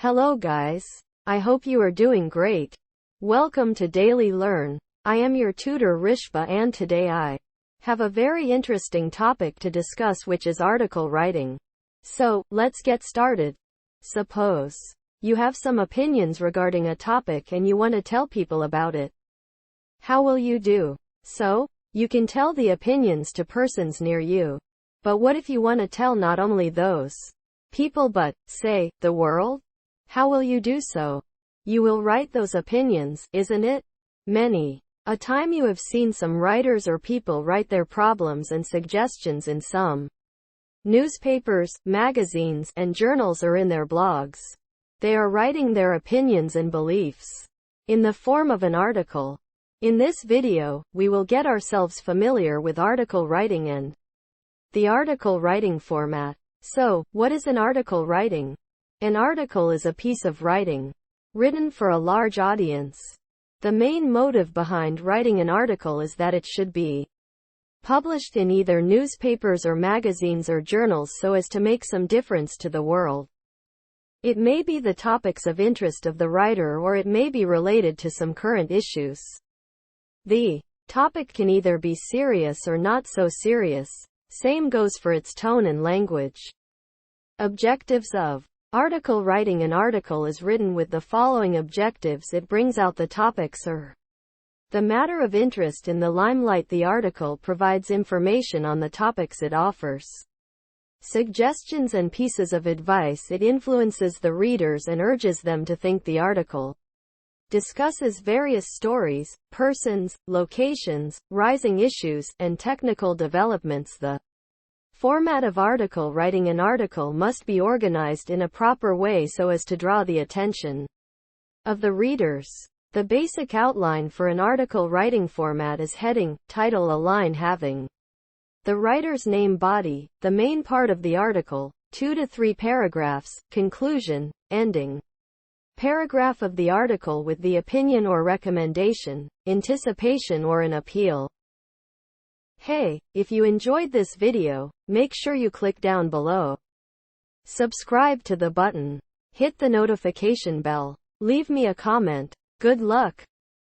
Hello guys. I hope you are doing great. Welcome to Daily Learn. I am your tutor Rishba and today I have a very interesting topic to discuss, which is article writing. So, let's get started. Suppose you have some opinions regarding a topic and you want to tell people about it. How will you do so? You can tell the opinions to persons near you. But what if you want to tell not only those people but, say, the world? How will you do so? You will write those opinions, isn't it? Many a time you have seen some writers or people write their problems and suggestions in some newspapers, magazines, and journals or in their blogs. They are writing their opinions and beliefs in the form of an article. In this video, we will get ourselves familiar with article writing and the article writing format. So, what is an article writing? An article is a piece of writing written for a large audience. The main motive behind writing an article is that it should be published in either newspapers or magazines or journals so as to make some difference to the world. It may be the topics of interest of the writer, or it may be related to some current issues. The topic can either be serious or not so serious. Same goes for its tone and language. Objectives of article writing. An article is written with the following objectives. It brings out the topics or the matter of interest in the limelight. The article provides information on the topics. It offers suggestions and pieces of advice. It influences the readers and urges them to think. The article discusses various stories, persons, locations, rising issues, and technical developments. The format of article writing. An article must be organized in a proper way so as to draw the attention of the readers. The basic outline for an article writing format is heading, title, a line having the writer's name, body, the main part of the article, 2 to 3 paragraphs, conclusion, ending paragraph of the article with the opinion or recommendation, anticipation or an appeal. Hey, if you enjoyed this video, make sure you click down below. Subscribe to the button. Hit the notification bell. Leave me a comment. Good luck.